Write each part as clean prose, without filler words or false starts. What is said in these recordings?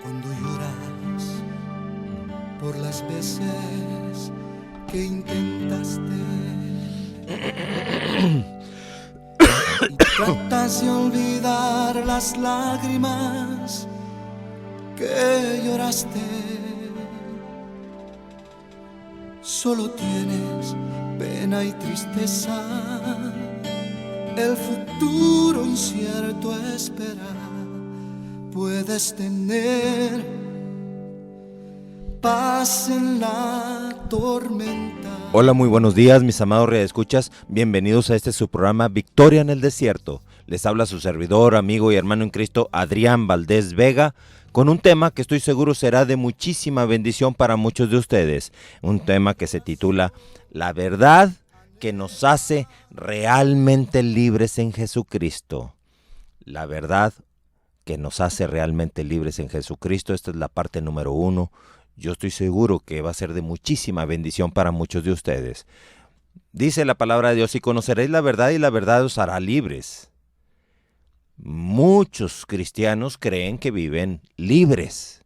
Cuando lloras por las veces que intentaste y tratas de olvidar las lágrimas que lloraste, solo tienes pena y tristeza, el futuro incierto espera. Puedes tener paz en la tormenta. Hola, muy buenos días, mis amados radioescuchas. Bienvenidos a este su programa Victoria en el Desierto. Les habla su servidor, amigo y hermano en Cristo, Adrián Valdés Vega, con un tema que estoy seguro será de muchísima bendición para muchos de ustedes. Un tema que se titula La verdad que nos hace realmente libres en Jesucristo. La verdad que nos hace realmente libres en Jesucristo. Esta es la parte número 1. Yo estoy seguro que va a ser de muchísima bendición para muchos de ustedes. Dice la palabra de Dios: y conoceréis la verdad y la verdad os hará libres. Muchos cristianos creen que viven libres,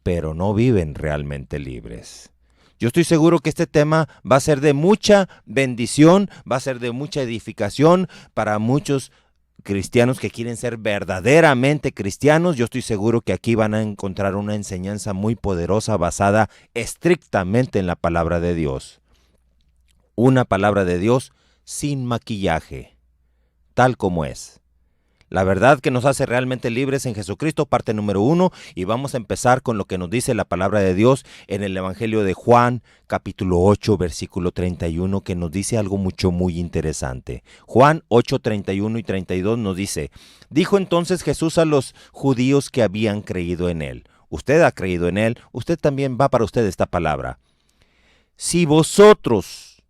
pero no viven realmente libres. Yo estoy seguro que este tema va a ser de mucha bendición, va a ser de mucha edificación para muchos cristianos que quieren ser verdaderamente cristianos. Yo estoy seguro que aquí van a encontrar una enseñanza muy poderosa basada estrictamente en la palabra de Dios. Una palabra de Dios sin maquillaje, tal como es. La verdad que nos hace realmente libres en Jesucristo, parte número 1, y vamos a empezar con lo que nos dice la palabra de Dios en el Evangelio de Juan, capítulo 8, versículo 31, que nos dice algo muy interesante. Juan 8, 31 y 32 nos dice: dijo entonces Jesús a los judíos que habían creído en él. Usted ha creído en él, usted también va para usted esta palabra. Si vosotros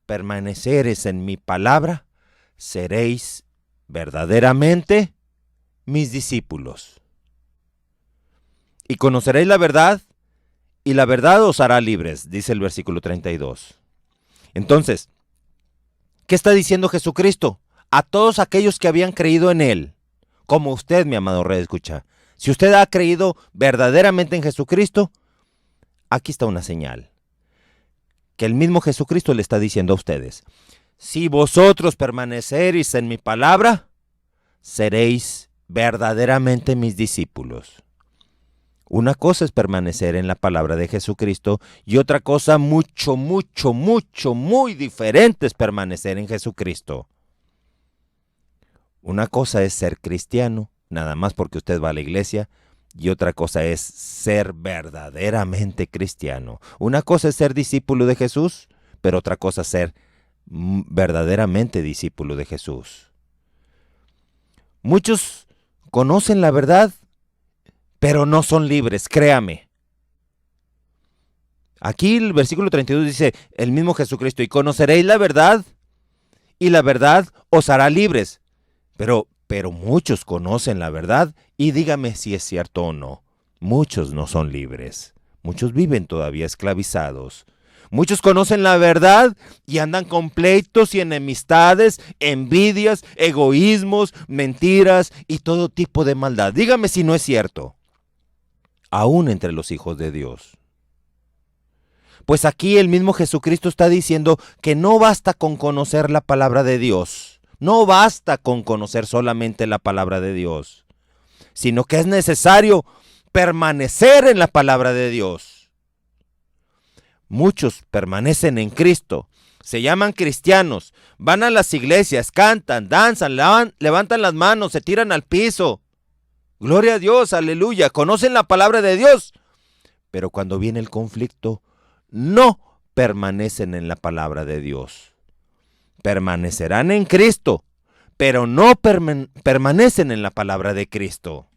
permanecereis en mi palabra, seréis verdaderamente mis discípulos. Y conoceréis la verdad, y la verdad os hará libres, dice el versículo 32. Entonces, ¿qué está diciendo Jesucristo? A todos aquellos que habían creído en él, como usted, mi amado radioescucha. Si usted ha creído verdaderamente en Jesucristo, aquí está una señal que el mismo Jesucristo le está diciendo a ustedes: si vosotros permaneceréis en mi palabra, seréis verdaderamente mis discípulos. Una cosa es permanecer en la palabra de Jesucristo y otra cosa muy diferente es permanecer en Jesucristo. Una cosa es ser cristiano, nada más porque usted va a la iglesia, y otra cosa es ser verdaderamente cristiano. Una cosa es ser discípulo de Jesús, pero otra cosa es ser verdaderamente discípulo de Jesús. Muchos conocen la verdad, pero no son libres, créame. Aquí el versículo 32 dice el mismo Jesucristo: y conoceréis la verdad, y la verdad os hará libres. Pero muchos conocen la verdad, y dígame si es cierto o no. Muchos no son libres. Muchos viven todavía esclavizados. Muchos conocen la verdad y andan con pleitos y enemistades, envidias, egoísmos, mentiras y todo tipo de maldad. Dígame si no es cierto. Aún entre los hijos de Dios. Pues aquí el mismo Jesucristo está diciendo que no basta con conocer la palabra de Dios. No basta con conocer solamente la palabra de Dios, sino que es necesario permanecer en la palabra de Dios. Muchos permanecen en Cristo, se llaman cristianos, van a las iglesias, cantan, danzan, levantan las manos, se tiran al piso. Gloria a Dios, aleluya, conocen la palabra de Dios. Pero cuando viene el conflicto, no permanecen en la palabra de Dios. Permanecerán en Cristo, pero no permanecen en la palabra de Cristo.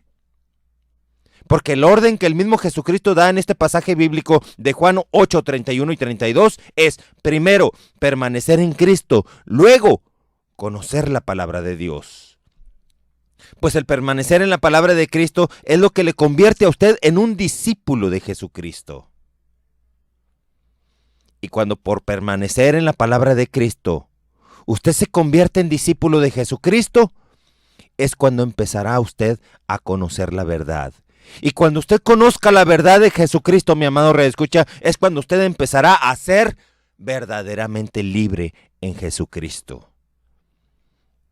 Porque el orden que el mismo Jesucristo da en este pasaje bíblico de Juan 8, 31 y 32 es: primero, permanecer en Cristo, luego, conocer la palabra de Dios. Pues el permanecer en la palabra de Cristo es lo que le convierte a usted en un discípulo de Jesucristo. Y cuando por permanecer en la palabra de Cristo, usted se convierte en discípulo de Jesucristo, es cuando empezará usted a conocer la verdad. Y cuando usted conozca la verdad de Jesucristo, mi amado redescucha, es cuando usted empezará a ser verdaderamente libre en Jesucristo.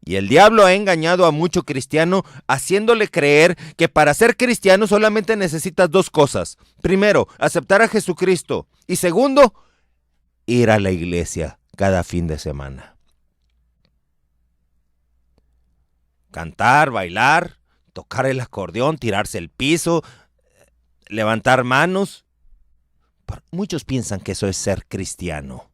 Y el diablo ha engañado a mucho cristiano haciéndole creer que para ser cristiano solamente necesitas dos cosas. Primero, aceptar a Jesucristo. Y segundo, ir a la iglesia cada fin de semana. Cantar, bailar, tocar el acordeón, tirarse el piso, levantar manos. Muchos piensan que eso es ser cristiano.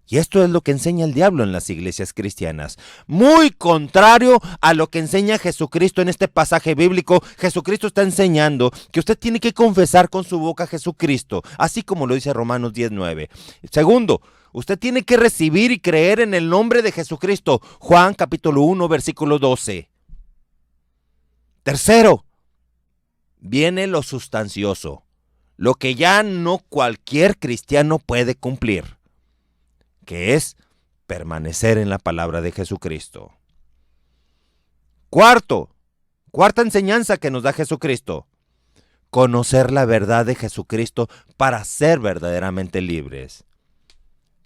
Y esto es lo que enseña el diablo en las iglesias cristianas. Muy contrario a lo que enseña Jesucristo en este pasaje bíblico. Jesucristo está enseñando que usted tiene que confesar con su boca a Jesucristo, así como lo dice Romanos 10:9. Segundo, usted tiene que recibir y creer en el nombre de Jesucristo. Juan capítulo 1, versículo 12. Tercero, viene lo sustancioso, lo que ya no cualquier cristiano puede cumplir, que es permanecer en la palabra de Jesucristo. Cuarta enseñanza que nos da Jesucristo: conocer la verdad de Jesucristo para ser verdaderamente libres.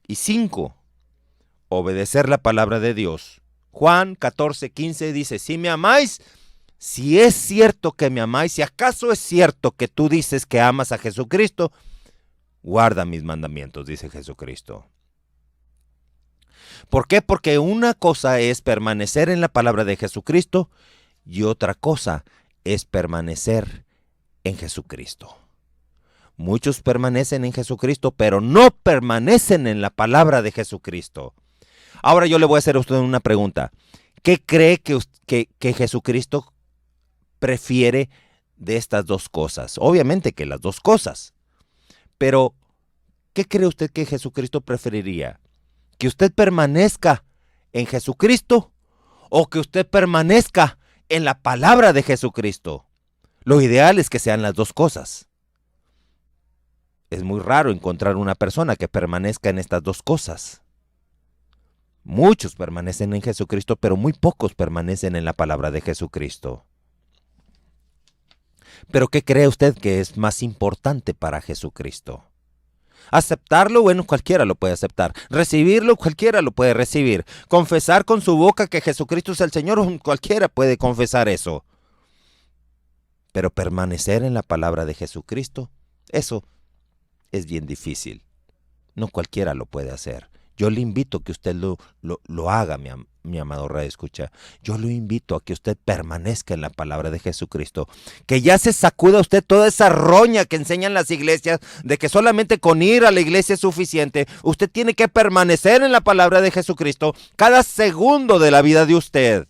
Y 5, obedecer la palabra de Dios. Juan 14:15 dice: si me amáis, si es cierto que me amáis, si acaso es cierto que tú dices que amas a Jesucristo, guarda mis mandamientos, dice Jesucristo. ¿Por qué? Porque una cosa es permanecer en la palabra de Jesucristo y otra cosa es permanecer en Jesucristo. Muchos permanecen en Jesucristo, pero no permanecen en la palabra de Jesucristo. Ahora yo le voy a hacer a usted una pregunta. ¿Qué cree que Jesucristo prefiere de estas dos cosas? Obviamente que las dos cosas. Pero, ¿qué cree usted que Jesucristo preferiría? ¿Que usted permanezca en Jesucristo o que usted permanezca en la palabra de Jesucristo? Lo ideal es que sean las dos cosas. Es muy raro encontrar una persona que permanezca en estas dos cosas. Muchos permanecen en Jesucristo, pero muy pocos permanecen en la palabra de Jesucristo. ¿Pero qué cree usted que es más importante para Jesucristo? Aceptarlo, bueno, cualquiera lo puede aceptar. Recibirlo, cualquiera lo puede recibir. Confesar con su boca que Jesucristo es el Señor, cualquiera puede confesar eso. Pero permanecer en la palabra de Jesucristo, eso es bien difícil. No cualquiera lo puede hacer. Yo le invito a que usted lo haga, mi amado radioescucha. Yo lo invito a que usted permanezca en la palabra de Jesucristo. Que ya se sacuda usted toda esa roña que enseñan las iglesias de que solamente con ir a la iglesia es suficiente. Usted tiene que permanecer en la palabra de Jesucristo cada segundo de la vida de usted.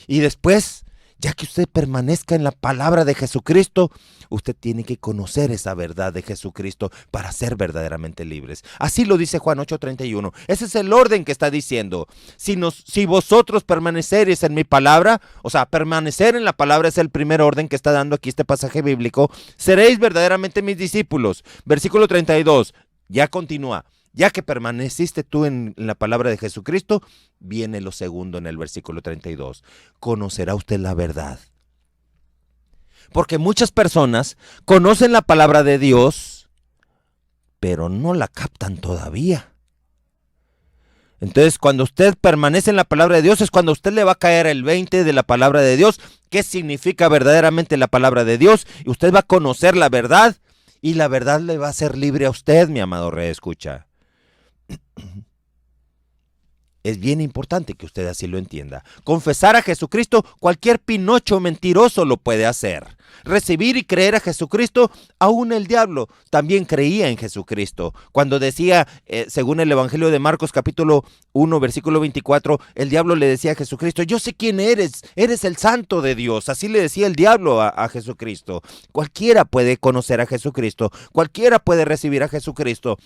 Y después, ya que usted permanezca en la palabra de Jesucristo, usted tiene que conocer esa verdad de Jesucristo para ser verdaderamente libres. Así lo dice Juan 8:31. Ese es el orden que está diciendo. Si vosotros permaneceréis en mi palabra, o sea, permanecer en la palabra es el primer orden que está dando aquí este pasaje bíblico, seréis verdaderamente mis discípulos. Versículo 32, ya continúa. Ya que permaneciste tú en la palabra de Jesucristo, viene lo segundo en el versículo 32. Conocerá usted la verdad. Porque muchas personas conocen la palabra de Dios, pero no la captan todavía. Entonces, cuando usted permanece en la palabra de Dios, es cuando a usted le va a caer el 20 de la palabra de Dios. ¿Qué significa verdaderamente la palabra de Dios? Y usted va a conocer la verdad, y la verdad le va a hacer libre a usted, mi amado redescucha. Es bien importante que usted así lo entienda. Confesar a Jesucristo, cualquier pinocho mentiroso lo puede hacer. Recibir y creer a Jesucristo, aún el diablo también creía en Jesucristo. Cuando decía, según el Evangelio de Marcos capítulo 1, versículo 24, el diablo le decía a Jesucristo: yo sé quién eres el santo de Dios. Así le decía el diablo a Jesucristo. Cualquiera puede conocer a Jesucristo, cualquiera puede recibir a Jesucristo.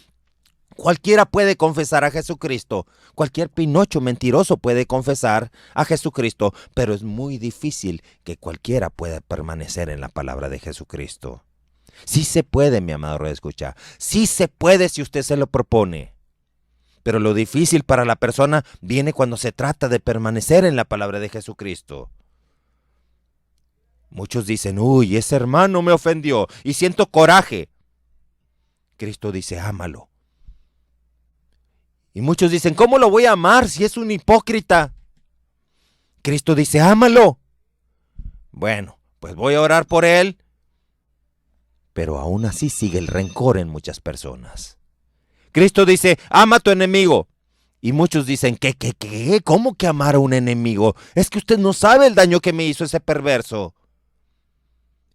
Cualquiera puede confesar a Jesucristo, cualquier pinocho mentiroso puede confesar a Jesucristo, pero es muy difícil que cualquiera pueda permanecer en la palabra de Jesucristo. Sí se puede, mi amado redescucha, sí se puede si usted se lo propone, pero lo difícil para la persona viene cuando se trata de permanecer en la palabra de Jesucristo. Muchos dicen, uy, ese hermano me ofendió y siento coraje. Cristo dice, ámalo. Y muchos dicen, ¿cómo lo voy a amar si es un hipócrita? Cristo dice, ámalo. Bueno, pues voy a orar por él. Pero aún así sigue el rencor en muchas personas. Cristo dice, ama a tu enemigo. Y muchos dicen, ¿qué? ¿Cómo que amar a un enemigo? Es que usted no sabe el daño que me hizo ese perverso.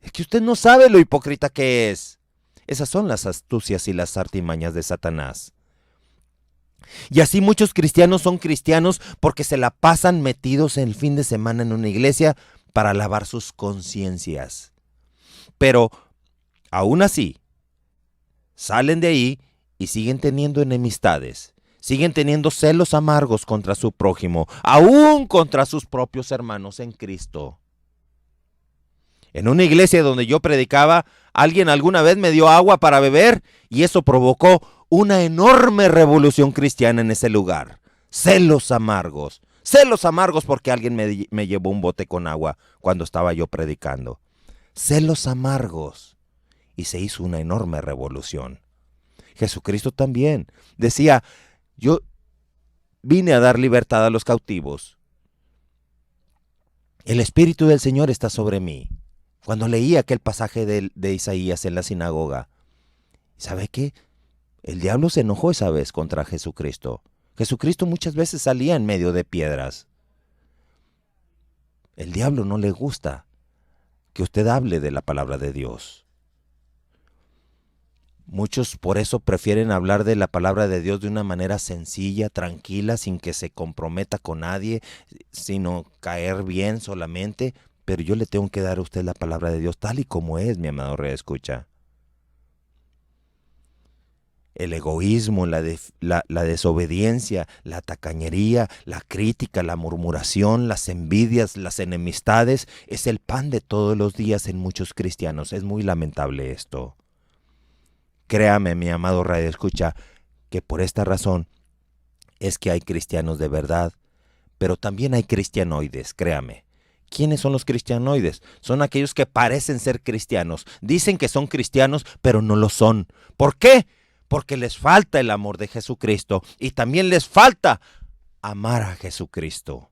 Es que usted no sabe lo hipócrita que es. Esas son las astucias y las artimañas de Satanás. Y así muchos cristianos son cristianos porque se la pasan metidos el fin de semana en una iglesia para lavar sus conciencias. Pero aún así, salen de ahí y siguen teniendo enemistades, siguen teniendo celos amargos contra su prójimo, aún contra sus propios hermanos en Cristo. En una iglesia donde yo predicaba, alguien alguna vez me dio agua para beber y eso provocó una enorme revolución cristiana en ese lugar. Celos amargos porque alguien me llevó un bote con agua cuando estaba yo predicando. Celos amargos. Y se hizo una enorme revolución. Jesucristo también decía, yo vine a dar libertad a los cautivos. El Espíritu del Señor está sobre mí. Cuando leí aquel pasaje de Isaías en la sinagoga, ¿sabe qué? El diablo se enojó esa vez contra Jesucristo. Jesucristo muchas veces salía en medio de piedras. El diablo no le gusta que usted hable de la palabra de Dios. Muchos por eso prefieren hablar de la palabra de Dios de una manera sencilla, tranquila, sin que se comprometa con nadie, sino caer bien solamente. Pero yo le tengo que dar a usted la palabra de Dios tal y como es, mi amado redescucha. El egoísmo, la desobediencia, la tacañería, la crítica, la murmuración, las envidias, las enemistades, es el pan de todos los días en muchos cristianos. Es muy lamentable esto. Créame, mi amado radioescucha, que por esta razón es que hay cristianos de verdad, pero también hay cristianoides, créame. ¿Quiénes son los cristianoides? Son aquellos que parecen ser cristianos, dicen que son cristianos, pero no lo son. ¿Por qué? Porque les falta el amor de Jesucristo y también les falta amar a Jesucristo.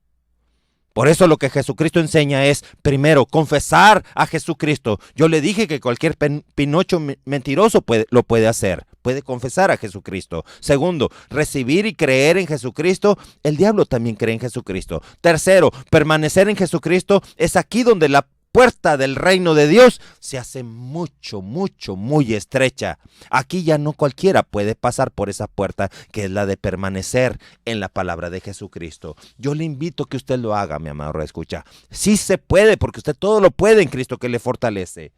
Por eso lo que Jesucristo enseña es, primero, confesar a Jesucristo. Yo le dije que cualquier pinocho mentiroso lo puede hacer, puede confesar a Jesucristo. Segundo, recibir y creer en Jesucristo. El diablo también cree en Jesucristo. Tercero, permanecer en Jesucristo. Es aquí donde la puerta del reino de Dios se hace muy estrecha. Aquí ya no cualquiera puede pasar por esa puerta, que es la de permanecer en la palabra de Jesucristo. Yo le invito a que usted lo haga, mi amado escucha. Sí se puede, porque usted todo lo puede en Cristo que le fortalece.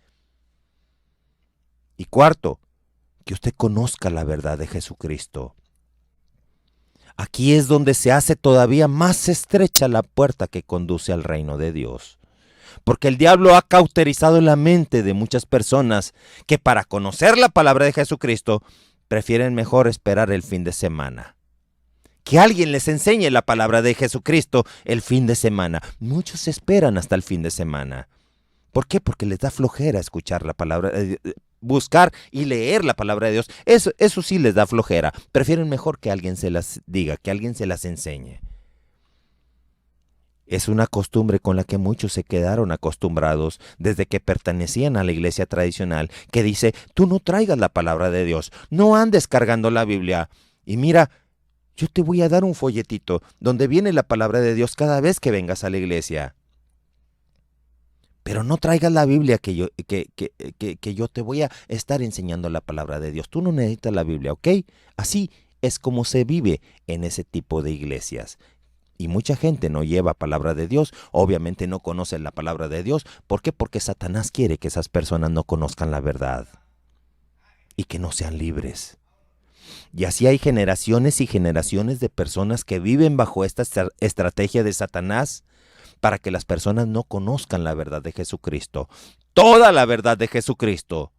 Y cuarto, que usted conozca la verdad de Jesucristo. Aquí es donde se hace todavía más estrecha la puerta que conduce al reino de Dios. Porque el diablo ha cauterizado la mente de muchas personas que para conocer la palabra de Jesucristo prefieren mejor esperar el fin de semana. Que alguien les enseñe la palabra de Jesucristo el fin de semana. Muchos esperan hasta el fin de semana. ¿Por qué? Porque les da flojera escuchar la palabra, buscar y leer la palabra de Dios. Eso sí les da flojera. Prefieren mejor que alguien se las diga, que alguien se las enseñe. Es una costumbre con la que muchos se quedaron acostumbrados desde que pertenecían a la iglesia tradicional, que dice, tú no traigas la palabra de Dios, no andes cargando la Biblia. Y mira, yo te voy a dar un folletito donde viene la palabra de Dios cada vez que vengas a la iglesia. Pero no traigas la Biblia que yo te voy a estar enseñando la palabra de Dios. Tú no necesitas la Biblia, ¿ok? Así es como se vive en ese tipo de iglesias. Y mucha gente no lleva palabra de Dios, obviamente no conocen la palabra de Dios. ¿Por qué? Porque Satanás quiere que esas personas no conozcan la verdad y que no sean libres. Y así hay generaciones y generaciones de personas que viven bajo esta estrategia de Satanás para que las personas no conozcan la verdad de Jesucristo. Toda la verdad de Jesucristo.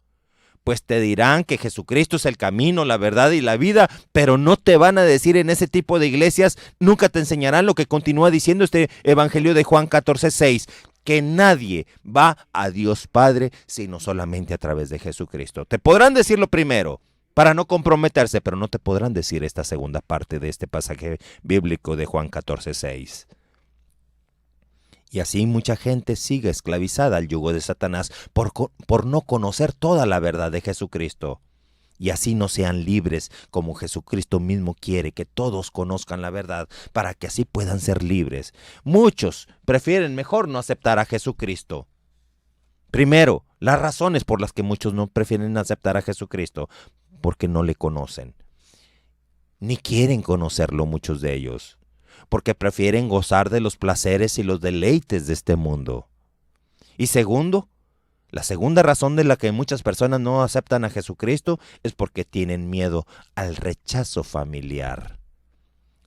Pues te dirán que Jesucristo es el camino, la verdad y la vida, pero no te van a decir en ese tipo de iglesias, nunca te enseñarán lo que continúa diciendo este evangelio de Juan 14:6, que nadie va a Dios Padre sino solamente a través de Jesucristo. Te podrán decir lo primero para no comprometerse, pero no te podrán decir esta segunda parte de este pasaje bíblico de Juan 14:6. Y así mucha gente sigue esclavizada al yugo de Satanás por no conocer toda la verdad de Jesucristo. Y así no sean libres como Jesucristo mismo quiere que todos conozcan la verdad para que así puedan ser libres. Muchos prefieren mejor no aceptar a Jesucristo. Primero, las razones por las que muchos no prefieren aceptar a Jesucristo, porque no le conocen. Ni quieren conocerlo muchos de ellos, porque prefieren gozar de los placeres y los deleites de este mundo. Y segundo, la segunda razón de la que muchas personas no aceptan a Jesucristo es porque tienen miedo al rechazo familiar.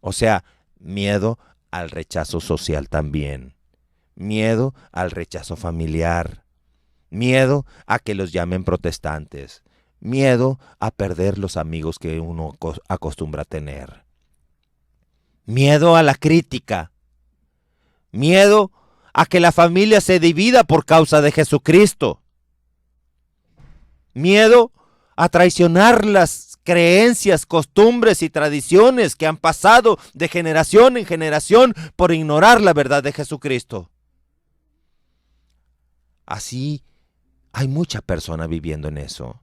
O sea, miedo al rechazo social también. Miedo al rechazo familiar. Miedo a que los llamen protestantes. Miedo a perder los amigos que uno acostumbra a tener. Miedo a la crítica. Miedo a que la familia se divida por causa de Jesucristo. Miedo a traicionar las creencias, costumbres y tradiciones que han pasado de generación en generación por ignorar la verdad de Jesucristo. Así hay mucha persona viviendo en eso.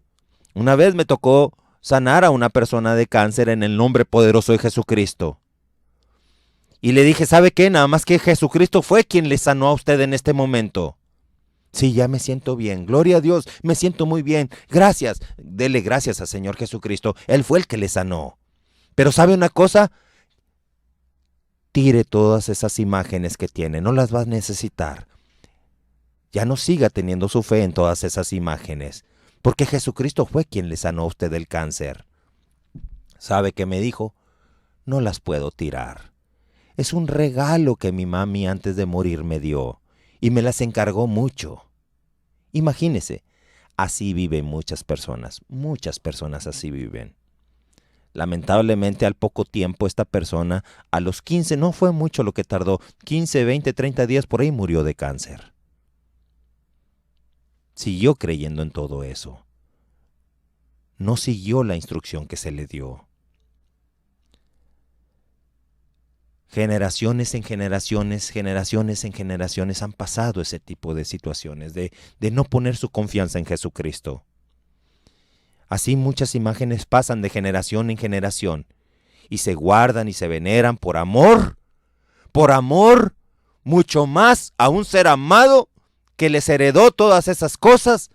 Una vez me tocó sanar a una persona de cáncer en el nombre poderoso de Jesucristo. Y le dije, ¿sabe qué? Nada más que Jesucristo fue quien le sanó a usted en este momento. Sí, ya me siento bien. Gloria a Dios, me siento muy bien. Gracias. Dele gracias al Señor Jesucristo. Él fue el que le sanó. Pero ¿sabe una cosa? Tire todas esas imágenes que tiene. No las va a necesitar. Ya no siga teniendo su fe en todas esas imágenes. Porque Jesucristo fue quien le sanó a usted del cáncer. ¿Sabe qué me dijo? No las puedo tirar. Es un regalo que mi mami antes de morir me dio y me las encargó mucho. Imagínese, así viven muchas personas así viven. Lamentablemente al poco tiempo esta persona, a los 15, no fue mucho lo que tardó, 15, 20, 30 días por ahí murió de cáncer. Siguió creyendo en todo eso. No siguió la instrucción que se le dio. Generaciones en generaciones han pasado ese tipo de situaciones, de no poner su confianza en Jesucristo. Así muchas imágenes pasan de generación en generación y se guardan y se veneran por amor mucho más a un ser amado que les heredó todas esas cosas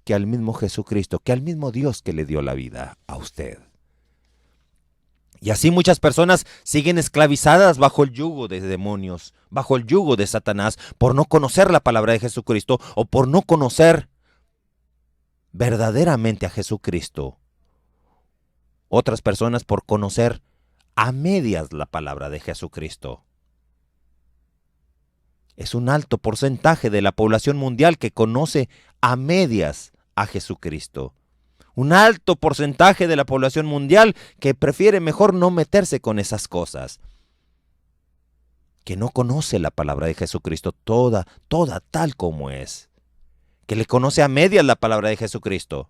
que al mismo Jesucristo, que al mismo Dios que le dio la vida a usted. Y así muchas personas siguen esclavizadas bajo el yugo de demonios, bajo el yugo de Satanás, por no conocer la palabra de Jesucristo o por no conocer verdaderamente a Jesucristo. Otras personas por conocer a medias la palabra de Jesucristo. Es un alto porcentaje de la población mundial que conoce a medias a Jesucristo. Un alto porcentaje de la población mundial que prefiere mejor no meterse con esas cosas. Que no conoce la palabra de Jesucristo toda tal como es. Que le conoce a medias la palabra de Jesucristo.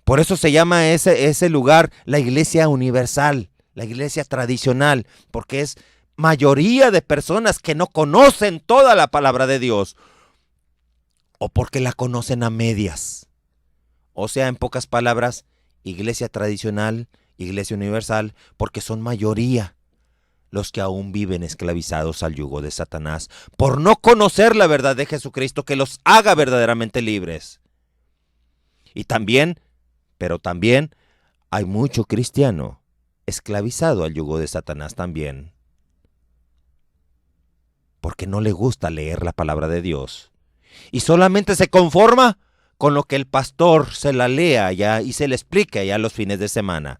Por eso se llama ese lugar la iglesia universal, la iglesia tradicional, porque es mayoría de personas que no conocen toda la palabra de Dios. O porque la conocen a medias. O sea, en pocas palabras, iglesia tradicional, iglesia universal, porque son mayoría los que aún viven esclavizados al yugo de Satanás, por no conocer la verdad de Jesucristo que los haga verdaderamente libres. Y también, pero también, hay mucho cristiano esclavizado al yugo de Satanás también, porque no le gusta leer la palabra de Dios, y solamente se conforma con lo que el pastor se la lea allá y se le explique allá los fines de semana.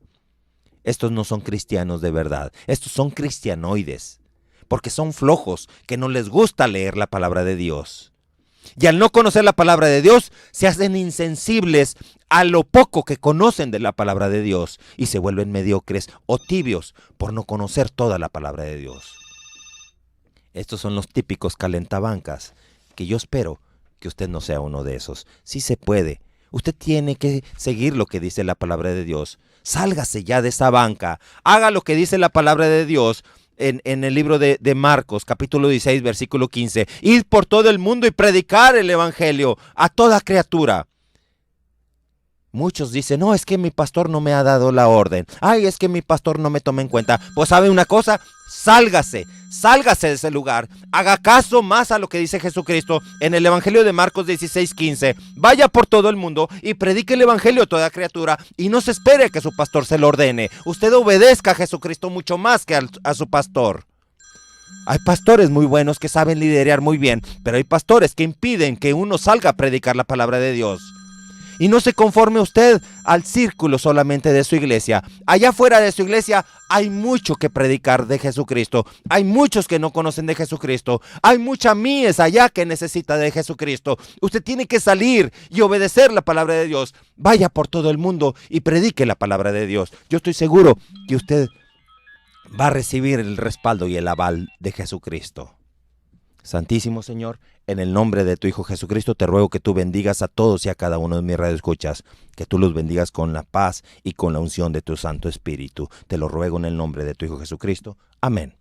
Estos no son cristianos de verdad, estos son cristianoides, porque son flojos, que no les gusta leer la palabra de Dios. Y al no conocer la palabra de Dios, se hacen insensibles a lo poco que conocen de la palabra de Dios y se vuelven mediocres o tibios por no conocer toda la palabra de Dios. Estos son los típicos calentabancas, que yo espero que usted no sea uno de esos. Sí se puede. Usted tiene que seguir lo que dice la palabra de Dios. Sálgase ya de esa banca. Haga lo que dice la palabra de Dios en el libro de Marcos, capítulo 16, versículo 15. Ir por todo el mundo y predicar el evangelio a toda criatura. Muchos dicen, no, es que mi pastor no me ha dado la orden. Ay, es que mi pastor no me toma en cuenta. Pues ¿sabe una cosa? Sálgase de ese lugar. Haga caso más a lo que dice Jesucristo en el Evangelio de Marcos 16:15. Vaya por todo el mundo y predique el Evangelio a toda criatura y no se espere que su pastor se lo ordene. Usted obedezca a Jesucristo mucho más que a su pastor. Hay pastores muy buenos que saben liderar muy bien, pero hay pastores que impiden que uno salga a predicar la palabra de Dios. Y no se conforme usted al círculo solamente de su iglesia. Allá fuera de su iglesia hay mucho que predicar de Jesucristo. Hay muchos que no conocen de Jesucristo. Hay mucha mies allá que necesita de Jesucristo. Usted tiene que salir y obedecer la palabra de Dios. Vaya por todo el mundo y predique la palabra de Dios. Yo estoy seguro que usted va a recibir el respaldo y el aval de Jesucristo. Santísimo Señor, en el nombre de tu Hijo Jesucristo te ruego que tú bendigas a todos y a cada uno de mis radioescuchas, que tú los bendigas con la paz y con la unción de tu Santo Espíritu. Te lo ruego en el nombre de tu Hijo Jesucristo. Amén.